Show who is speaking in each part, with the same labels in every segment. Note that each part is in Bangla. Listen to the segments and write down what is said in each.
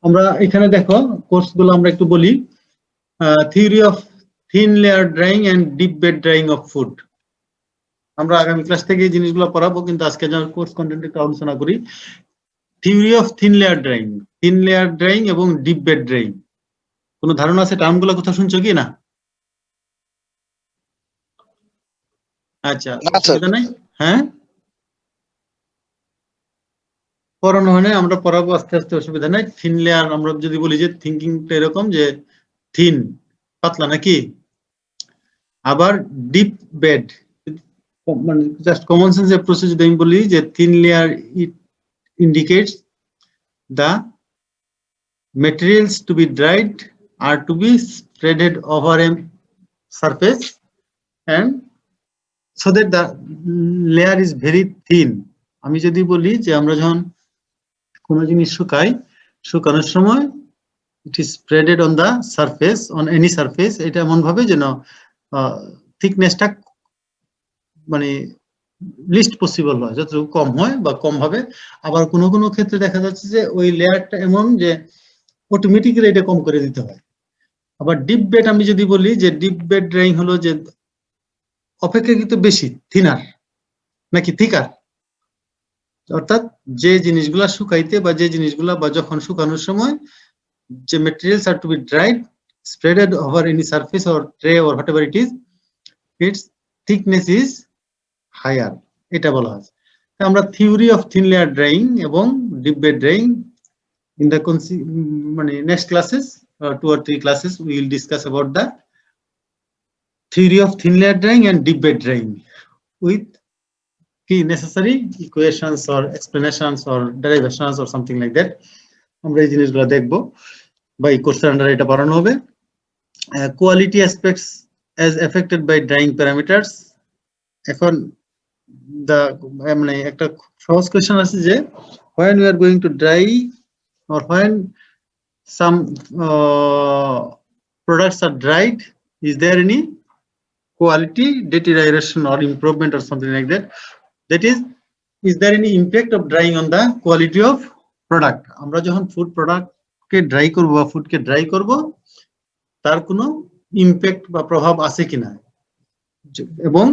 Speaker 1: আমরা এখানে দেখো কোর্সগুলো আমরা একটু বলি। Theory of thin layer drying and deep bed drying of food. আমরা আগামী ক্লাস থেকে এই জিনিসগুলো পড়াবো, কিন্তু আজকে যখন কোর্স কন্টেন্ট একটু আলোচনা করি। Theory of thin layer drying এবং ডিপ বেড ড্রাইং। কোনো ধারণা আছে টার্মগুলো কোথাও শুনছো কি না? আচ্ছা, অসুবিধা নাই। হ্যাঁ, পড়ানো হয় না, আমরা পড়াবো আস্তে আস্তে, অসুবিধা নাই। থিন লেয়ার আমরা যদি বলি যে থিঙ্কিংটা এরকম যে থিন, পাতলা নাকি। আবার ডিপ বেড, মানে জাস্ট কমন সেন্স অ্যাপ্রোচে যদি আমি বলি যে thin layer it indicates the materials to be dried are to be spreaded over a surface and so that the layer is very thin. আমি যদি বলি যে আমরা যখন কোনো জিনিস শুকাই, শুকানোর সময় it is spreaded on the surface, on any surface, এটা এমন ভাবে যেন থিকনেসটা মানে লিস্ট পসিবল হয়, যতটুকু কম হয় বা কম ভাবে। আবার কোনো কোনো ক্ষেত্রে দেখা যাচ্ছে যে ওই লেয়ারটা এমন যে অটোমেটিক্যালি এটা কম করে দিতে হয়। আবার ডিপ বেড আমি যদি বলি যে ডিপ বেড ড্রাইং হলো যে অপেক্ষাকৃত বেশি থিনার নাকি থিকার, অর্থাৎ যে জিনিসগুলা শুকাইতে বা যে জিনিসগুলা বা যখন শুকানোর সময় যে materials are to be dried spreaded over any surface or tray or whatever it is, its thickness is higher, এটা বলা হয়। আমরা theory of thin layer drying এবং deep bed drying in the next classes, 2 or 3 classes, we will discuss about the theory of thin layer drying and deep bed drying with key necessary equations or explanations or derivations or something like that. আমরা এই জিনিসগুলো দেখবো বা এই কোর্সের আন্ডারে এটা পড়ানো হবে। Quality aspects as affected by drying parameters. এখন মানে একটা সহজ কোশ্চেন আছে যে when we are going to dry or when some products are dried, is there any quality deterioration or improvement or something like that? That is there any impact of drying on the quality of product? আমরা যখন ফুড প্রোডাক্ট কে ড্রাই করব বা ফুড কে ড্রাই করব, তার কোনো ইমপ্যাক্ট বা প্রভাব আছে কিনা, এবং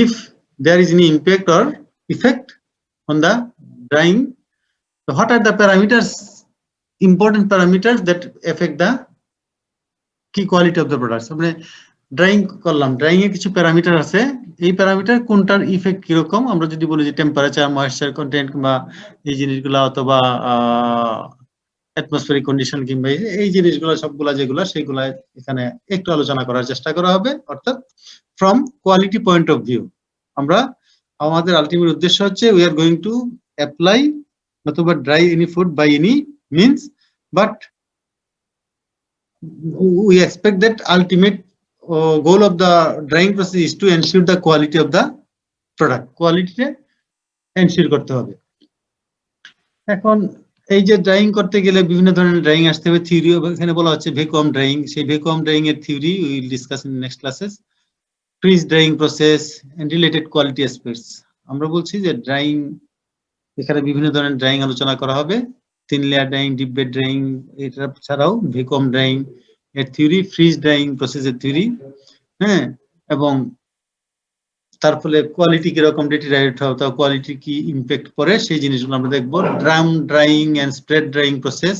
Speaker 1: if there is any impact or effect on the drying, so what are the parameters, important parameters that affect the key quality of the products? মানে ড্রাইং করলাম, ড্রাইং এ কিছু প্যারামিটার আছে, এই প্যারামিটার কোনটার ইফেক্ট কিরকম, আমরা যদি বলি যে টেম্পারেচার, ময়েশ্চার কন্টেন্ট কিংবা এই জিনিসগুলো, অথবা অ্যাটমসফিয়ারিক কন্ডিশন কিংবা এই জিনিসগুলো সবগুলা যেগুলা সেগুলা এখানে একটু আলোচনা করার চেষ্টা করা হবে। অর্থাৎ from quality point of view আমরা, আমাদের আলটিমেট উদ্দেশ্য হচ্ছে we are going to apply অথবা dry any food by any means, but we expect that ultimate goal of the drying process is to ensure the quality of the product. Quality ensure করতে হবে। এখন এই যে ড্রাইং করতে গেলে বিভিন্ন ধরনের ড্রাইং আসতে হবে। থিওরি এখানে বলা হচ্ছে ভ্যাকুয়াম ড্রাইং, সেই ভ্যাকুয়াম ড্রাইং এর theory we will discuss in next classes. Freeze drying process and related quality aspects. আমরা বলছি যে ড্রাইং, এখানে বিভিন্ন ধরনের ড্রাইং আলোচনা করা হবে। Thin layer drawing, deep bed drawing, এটা ছাড়াও ভ্যাকুয়াম ড্রাইং এর থিওরি, ফ্রিজ ড্রাইং প্রসেসের থিওরি, হ্যাঁ, এবং তার ফলে কোয়ালিটি কিরকম ডিটেরিয়রেট হয়, অথবা কোয়ালিটি কি ইমপ্যাক্ট পড়ে, সেই জিনিসগুলো আমরা দেখবো। Drum drying and spread drying process,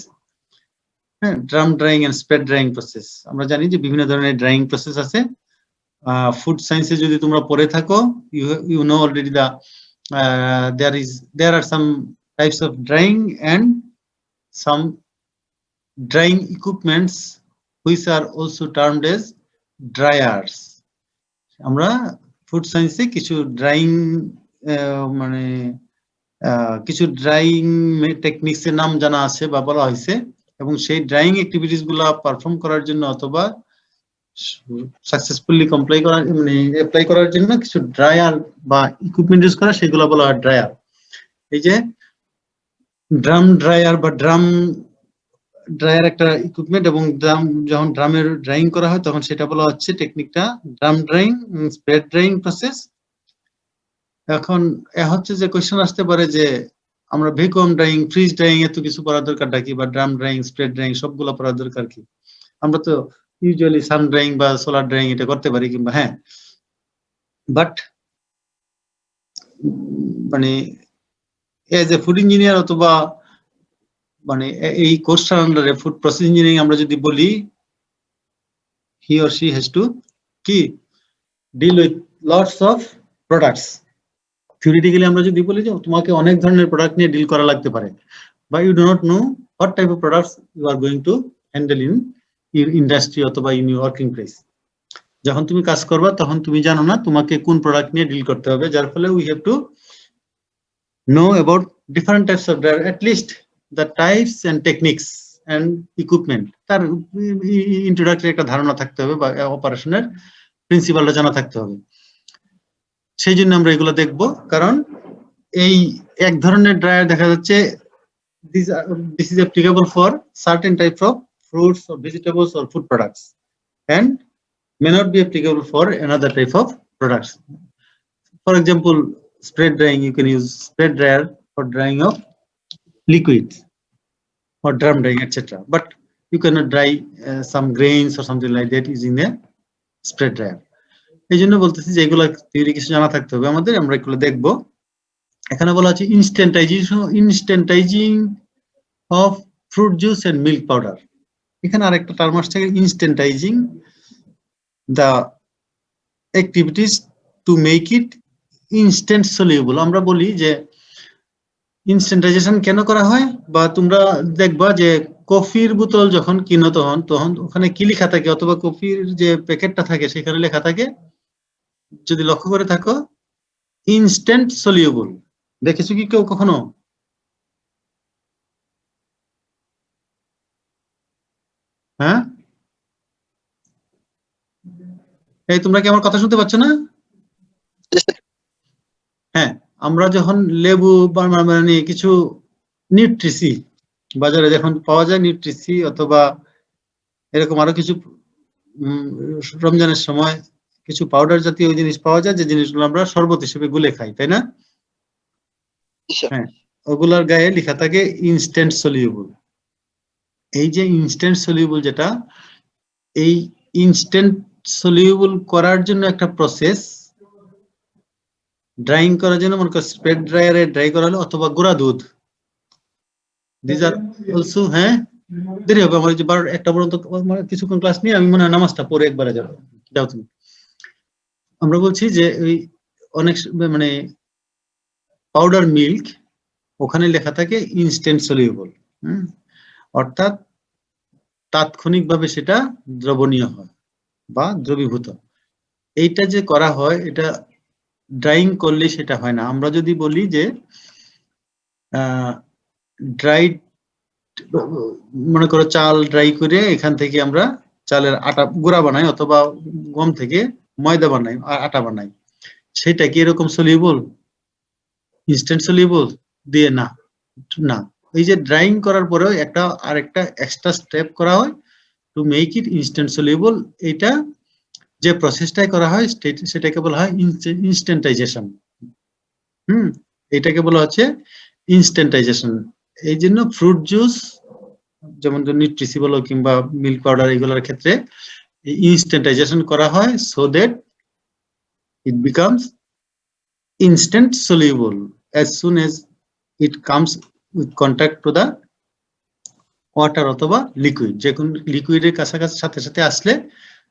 Speaker 1: হ্যাঁ, drum drying and spread drying process. আমরা জানি যে বিভিন্ন ধরনের ড্রাইং প্রসেস আছে। ফুড সায়েন্সে যদি তোমরা পড়ে থাকো, you know already the there are some types of drying and some drying equipments which are also termed as dryers. আমরা ফুড সায়েন্সে কিছু ড্রাইং মানে কিছু ড্রাইং টেকনিক্স এর নাম জানা আছে বা বলা হয়েছে, এবং সেই ড্রাইং অ্যাক্টিভিটিস গুলা পারফর্ম করার জন্য অথবা সাকসেসফুলি অ্যাপ্লাই করার জন্য কিছু ড্রায়ার বা ইকুইপমেন্ট ইউজ করা, সেগুলো বলা হয় ড্রায়ার। এই যে ড্রাম ড্রায়ার বা ড্রাম ড্রায়ার একটা ইকুইপমেন্ট, এবং যখন ড্রামের ড্রাইং করা হয় তখন সেটা বলা হচ্ছে টেকনিকটা drum drawing, spread drying process. এখন হচ্ছে যে কোয়েশ্চেন আসতে পারে যে আমরা ভ্যাকুয়াম ড্রাইং, ফ্রিজ ড্রাইং এত কিছু করার দরকারটা কি, বা ড্রাম ড্রাইং, স্প্রে ড্রাইং সবগুলো করার দরকার কি? আমরা তো ইউজুয়ালি সান ড্রাইং বা সোলার ড্রাইং এটা করতে পারি, কিংবা হ্যাঁ, বাট মানে এজ এ ফুড ইঞ্জিনিয়ার অথবা মানে এই কোর্সটার আন্ডারে ফুড প্রসেস ইঞ্জিনিয়ারিং আমরা যদি বলি, he or she has to কি deal with lots of products. Theoretically আমরা যদি বলি যে তোমাকে অনেক ধরনের প্রোডাক্ট নিয়ে ডিল করা লাগতে পারে, বা you do not know what type of products you are going to handle in your industry অথবা ইন ইউর ওয়ার্কিং প্লেস। যখন তুমি কাজ করবা তখন তুমি জানো না তোমাকে কোন প্রোডাক্ট নিয়ে ডিল করতে হবে, যার ফলে we have to know about different types of dryer, at least the types and techniques and equipment, তার ইন্ট্রোডাক্টরি একটা ধারণা থাকতে হবে বা অপারেশনের প্রিন্সিপালটা জানা থাকতে হবে। সেই জন্য আমরা এগুলো দেখব, কারণ এই এক ধরনের ড্রায়ার দেখা যাচ্ছে this is applicable for certain types of fruits or vegetables or food products and may not be applicable for another type of products. For example, spread drying, you can use spread dryer for drying of liquids or drum drying, etc. But you cannot dry some grains or something like that using a spread dryer. এই জন্য বলতেছি যে এগুলো থিওরি কিছু জানা থাকতে হবে আমাদের, আমরা এগুলো দেখবো। এখানে বলা আছে instantizing of fruit juice and milk powder. এখানে আরেকটা টার্ম আসছে, instantizing the activities to make it instant soluble. আমরা বলি যে ইনস্ট্যান্টাইজেশন কেন করা হয়, বা তোমরা দেখবা যে কফির বোতল যখন কিনো তখন ওখানে কি লেখা থাকে, অথবা কফির যে প্যাকেটটা থাকে সেখানে লেখা থাকে, যদি লক্ষ্য করে থাকো, ইনস্ট্যান্ট সলিউবল। দেখেছো কি কেউ কখনো? হ্যাঁ, এই তোমরা কি আমার কথা শুনতে পাচ্ছ না? হ্যাঁ, আমরা যখন লেবু বা মানে কিছু নিউট্রিসি বাজারে যখন পাওয়া যায়, নিউট্রিসি অথবা এরকম আরো কিছু রমজানের সময় কিছু পাউডার জাতীয় জিনিস পাওয়া যায়, যে জিনিসগুলো আমরা শরবত হিসেবে গুলে খাই, তাই না? হ্যাঁ, ওগুলার গায়ে লেখা থাকে ইনস্ট্যান্ট সলিউবল। এই যে ইনস্ট্যান্ট সলিউবল, যেটা এই ইনস্ট্যান্ট সলিউবল করার জন্য একটা প্রসেস, ড্রাইং করার জন্য মনে করো স্প্রেড ড্রায়ারে ড্রাই করা হলো, অথবা গুঁড়া দুধ, দিস আর অলসো, হ্যাঁ দেরি হবে আমার যে 1টা পর্যন্ত কিছুক্ষণ ক্লাস নিয়ে আমি মনে হয় নামাজটা পরে একবারে যাবো, যাও তুমি। আমরা বলছি যে ওই অনেক মানে পাউডার মিল্ক, ওখানে লেখা থাকে ইনস্ট্যান্ট সলিউবল, অর্থাৎ তাৎক্ষণিকভাবে সেটা দ্রবণীয় হয় বা দ্রবীভূত। এইটা যে করা হয়, এটা ড্রাইং করলে সেটা হয় না। আমরা যদি বলি যে ড্রাইড, মনে করো চাল ড্রাই করে এখান থেকে আমরা চালের আটা গুঁড়া বানাই, অথবা গম থেকে ময়দা বানাই, আটা বানাই, সেটা কি এরকম সলিউবল, ইনস্ট্যান্ট সলিউবল দিয়ে? না, না। এই যে ড্রাইং করার পরেও আরেকটা এক্সট্রা স্টেপ করা হয় two make it instant soluble. এটা যে প্রসেসটাই করা হয় সেটাকে বলা হয় ইনস্ট্যান্টাইজেশন। এটাকে বলা হচ্ছে ইনস্ট্যান্টাইজেশন। এই জন্য ফ্রুট জুস, যেমন নিউট্রিসি বলো কিংবা মিল্ক পাউডার, এগুলোর ক্ষেত্রে ইনস্ট্যান্টাইজেশন করা হয় so that it becomes instant soluble as soon as it comes with contact to the water অথবা লিকুইড। যে কোন লিকুইডের কাছাকাছি সাথে সাথে আসলে,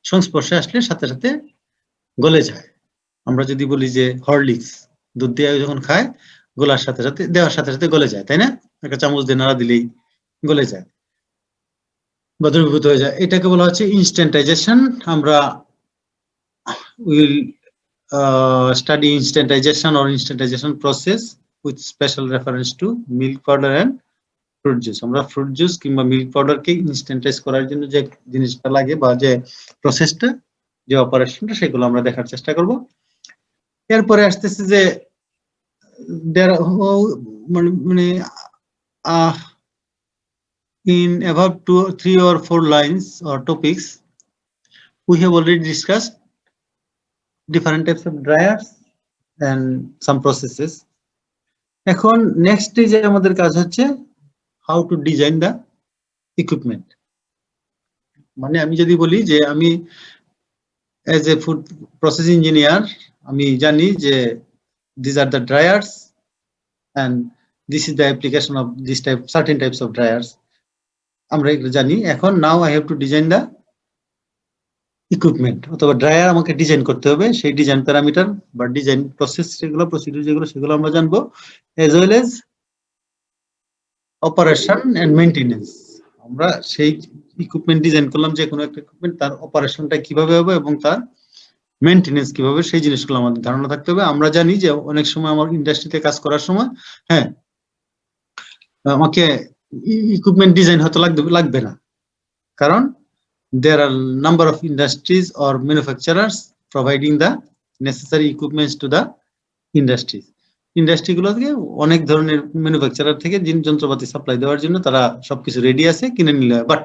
Speaker 1: সংস্পর্শে আসলে সাথে সাথে গলে যায়। আমরা যদি বলি যে হরলিক্স দুধ দিয়ে যখন খায়, গোলার সাথে সাথে দেওয়ার সাথে সাথে গলে যায়, তাই না? একটা চামচ দিয়ে নাড়া দিলেই গলে যায় বা দ্রবীভূত হয়ে যায়। এটাকে বলা হচ্ছে ইনস্ট্যান্টাইজেশন। আমরা will study instantization or instantization process with special reference to milk powder and fruit juice. আমরা ফ্রুট জুস কিংবা মিল্ক পাউডারকে ইনস্ট্যান্টাইজ করার জন্য যে জিনিসটা লাগে বা যে প্রসেসটা, যে অপারেশনটা, সেগুলো আমরা দেখার চেষ্টা করব। এরপরে আসতেছে যে মানে in above 2, 3 or 4 lines or topics, we have already discussed different types of dryers and some processes. এখন নেক্সট স্টেজে আমাদের কাজ হচ্ছে how to design the equipment. মানে আমি যদি বলি যে আমি as a food process engineer আমি জানি যে these are the dryers and this is the application of this type certain types of dryers আমরা এগুলো জানি। এখন now I have to design the equipment অথবা ড্রায়ার আমাকে ডিজাইন করতে হবে, সেই ডিজাইন প্যারামিটার বা ডিজাইন প্রসেস যেগুলো প্রসিডিউর যেগুলো সেগুলো আমরা জানবো, as well as operation and maintenance. আমরা সেই ইকুইপমেন্ট ডিজাইন করলাম যে কোনো একটা ইকুইপমেন্ট, তার অপারেশনটা কিভাবে হবে এবং তার মেইনটেনেন্স কিভাবে, সেই জিনিসগুলো আমাদের ধারণা থাকতে হবে। আমরা জানি যে অনেক সময় আমার ইন্ডাস্ট্রিতে কাজ করার সময় হ্যাঁ আমাকে ইকুইপমেন্ট ডিজাইন হয়তো লাগবে না, কারণ there are number of industries or manufacturers providing the necessary equipments to the industries. Industry গুলো থেকে অনেক ধরনের ম্যানুফ্যাকচারার থেকে যন্ত্রপাতি সাপ্লাই দেওয়ার জন্য তারা সবকিছু রেডি আছে, কিনে নিলে। But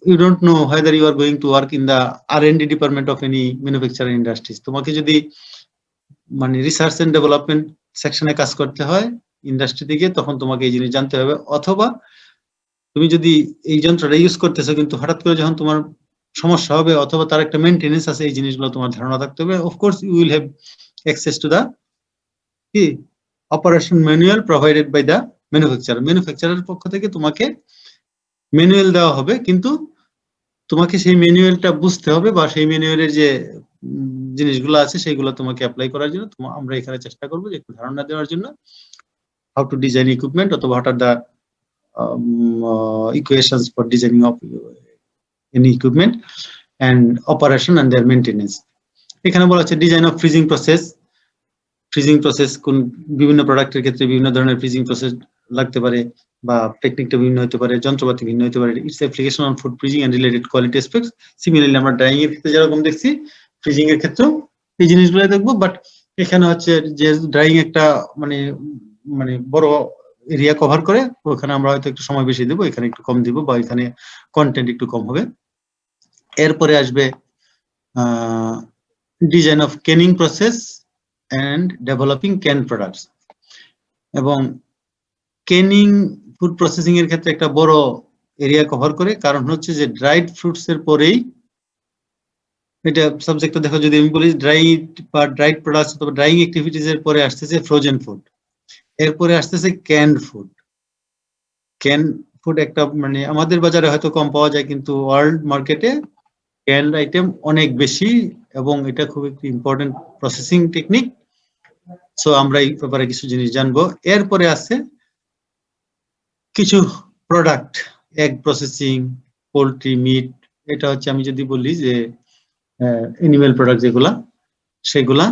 Speaker 1: you don't know whether you are going to work in the R&D department of any manufacturing industries. তোমাকে যদি মানে রিসার্চ এন্ড ডেভেলপমেন্ট সেকশনে কাজ করতে হয় ইন্ডাস্ট্রি থেকে, তখন তোমাকে এই জিনিস জানতে হবে। অথবা তুমি যদি এই যন্ত্রটা ইউজ করতেছো কিন্তু হঠাৎ করে যখন তোমার সমস্যা হবে অথবা তার একটা মেইনটেনেন্স আছে, এই জিনিসগুলো তোমার ধারণা থাকতে হবে। Of course you will have access to the key operation manual provided by the manufacturer. Manufacturer পক্ষ থেকে তোমাকে ম্যানুয়াল দেওয়া হবে, কিন্তু তোমাকে সেই ম্যানুয়ালটা বুঝতে হবে বা সেই ম্যানুয়ালের যে জিনিসগুলো আছে সেগুলো তোমাকে অ্যাপ্লাই করার জন্য আমরা এখানে চেষ্টা করবো যে একটু ধারণা দেওয়ার জন্য হাউ টু ডিজাইন ইকুইপমেন্ট অথবা what are the equations for designing of any equipment and operation and their maintenance. এখানে বলা হচ্ছে design of freezing process. Freezing process কোন বিভিন্ন প্রোডাক্টের ক্ষেত্রে বিভিন্ন ধরনের ফ্রিজিং প্রসেস লাগতে পারে বা টেকনিকটা ভিন্ন হতে পারে, যন্ত্রপাতি ভিন্ন হতে পারে। Its application on food freezing and related quality aspects. Similarly আমরা ড্রাইং এর ক্ষেত্রে যেরকম দেখছি ফ্রিজিং এর ক্ষেত্রেও এই জিনিসগুলো দেখবো। বাট এখানে হচ্ছে যে ড্রাইং একটা মানে বড় এরিয়া কভার করে, ওখানে আমরা হয়তো একটু সময় বেশি দেবো, এখানে একটু কম দিব বা এখানে কন্টেন্ট একটু কম হবে। এরপরে আসবে design of canning process and developing can products. এবং ক্যানিং ফুড প্রসেসিং এর ক্ষেত্রে একটা বড় এরিয়া কভার করে, কারণ হচ্ছে যে ড্রাইড ফ্রুটস এর পরেই এটা সাবজেক্টটা দেখো, যদি আমি বলি ড্রাইড বা ড্রাইড প্রোডাক্টস অথবা ড্রাইং অ্যাক্টিভিটিস এর পরে আসতেছে ফ্রোজেন ফুড, এরপরে আসতেছে ক্যান্ড ফুড। ক্যান ফুড একটা মানে আমাদের বাজারে হয়তো কম পাওয়া যায়, কিন্তু ওয়ার্ল্ড মার্কেটে ক্যান্ড আইটেম অনেক বেশি এবং এটা খুব একটি ইম্পর্টেন্ট প্রসেসিং টেকনিক। সো আমরা এই ব্যাপারে কিছু জিনিস জানবো। এরপরে আছে কিছু product, egg processing, poultry, meat. এটা হচ্ছে আমি যদি বলি যে অ্যানিমাল প্রোডাক্ট যেগুলা সেগুলা।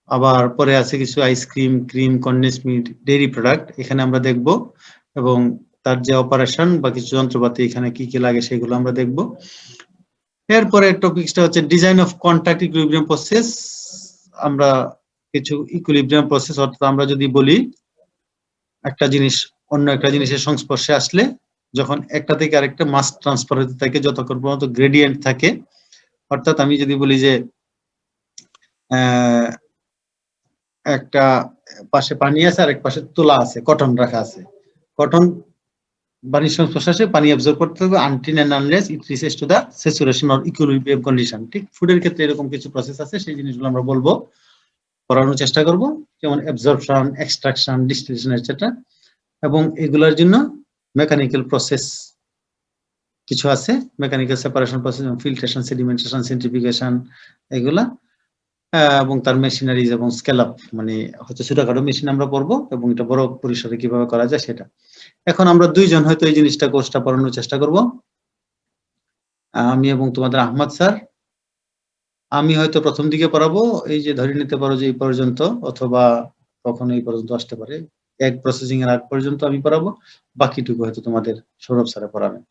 Speaker 1: আবার পরে আছে কিছু ice cream, cream, condense milk, dairy product, এখানে আমরা দেখব। এবং তার যে অপারেশন বা কিছু যন্ত্রপাতি এখানে কি কি লাগে সেগুলো আমরা দেখব। এরপরে টপিকসটা হচ্ছে design of contact equilibrium process. আমরা কিছু ইকুইলিব্রিয়াম প্রসেস, অর্থাৎ আমরা যদি বলি একটা জিনিস অন্য একটা জিনিসের সংস্পর্শে আসলে যখন একটা থেকে আরেকটা মাস ট্রান্সফার হতে থাকে যতক্ষণ পর্যন্ত গ্রেডিয়েন্ট থাকে। অর্থাৎ আমি যদি বলি যে একটা পাশে পানি আছে আর এক পাশে তুলা আছে, কটন রাখা আছে, কটন পানির সংস্পর্শে পানি অ্যাবজর্ব করতে হবে until and unless it reaches to the saturation or equilibrium condition. ঠিক ফুডের ক্ষেত্রে এরকম কিছু প্রসেস আছে, সেই জিনিসগুলো আমরা বলবো, করানোর চেষ্টা করব, যেমন অ্যাবজর্পশন, এক্সট্রাকশন, ডিস্টিলেশন এটসেট্রা। এবং এগুলোর জন্য মেকানিক্যাল প্রসেস কিছু আছে, mechanical separation process, filtration, sedimentation, centrifugation এগুলা, এবং তার মেশিনারিজ এবং স্কেল আপ, মানে হচ্ছে ছোটখাটো মেশিন আমরা পড়বো এবং এটা বড় পরিসরে কিভাবে করা যায় সেটা। এখন আমরা দুইজন হয়তো এই জিনিসটা কোর্সটা পড়ানোর চেষ্টা করব, আমি এবং তোমাদের আহমদ স্যার। আমি হয়তো প্রথম দিকে পড়াবো, এই যে ধরে নিতে পারো যে এই পর্যন্ত, অথবা কখনো এই পর্যন্ত আসতে পারে, এগ প্রসেসিং এর আগ পর্যন্ত আমি পড়াবো, বাকিটুকু হয়তো তোমাদের সৌরভ স্যারে পড়াবেন।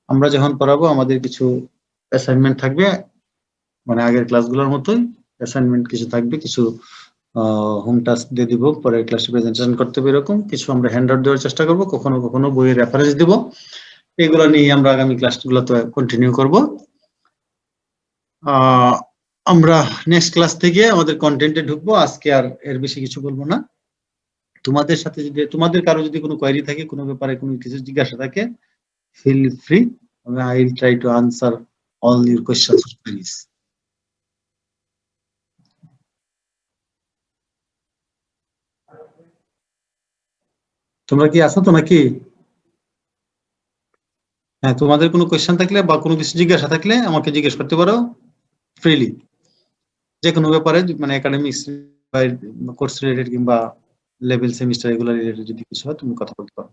Speaker 1: আমরা যখন পড়াবো আমাদের কিছু অ্যাসাইনমেন্ট থাকবে, মানে আগের ক্লাসগুলোর মতোই অ্যাসাইনমেন্ট কিছু থাকবে, কিছু হোম টাস্ক দিয়ে দিব, পরে ক্লাসে প্রেজেন্টেশন করতে হবে, এরকম কিছু আমরা হ্যান্ডআউট দেওয়ার চেষ্টা করব, কখনো কখনো বইয়ের রেফারেন্স দিব। এগুলো নিয়ে আমরা আগামী ক্লাসগুলোতে কন্টিনিউ করব। আমরা নেক্সট ক্লাস থেকে আমাদের কন্টেন্টে ঢুকবো, আজকে আর এর বেশি কিছু বলবো না। তোমাদের সাথে যদি তোমাদের কারো যদি কোনো কোয়েরি থাকে, কোনো ব্যাপারে কোনো কিছু জিজ্ঞাসা থাকে, feel free, I will try to answer all your questions or queries. তোমরা কি আছো তো নাকি? হ্যাঁ, তোমাদের কোনো কোয়েশ্চেন থাকলে বা কোনো কিছু জিজ্ঞাসা থাকলে আমাকে জিজ্ঞেস করতে পারো ফ্রিলি, যে কোনো ব্যাপারে, মানে একাডেমিক্স বা কোর্স রিলেটেড কিংবা লেভেল সেমিস্টার এগুলো রিলেটেড যদি কিছু হয় তুমি কথা বলতে পারো।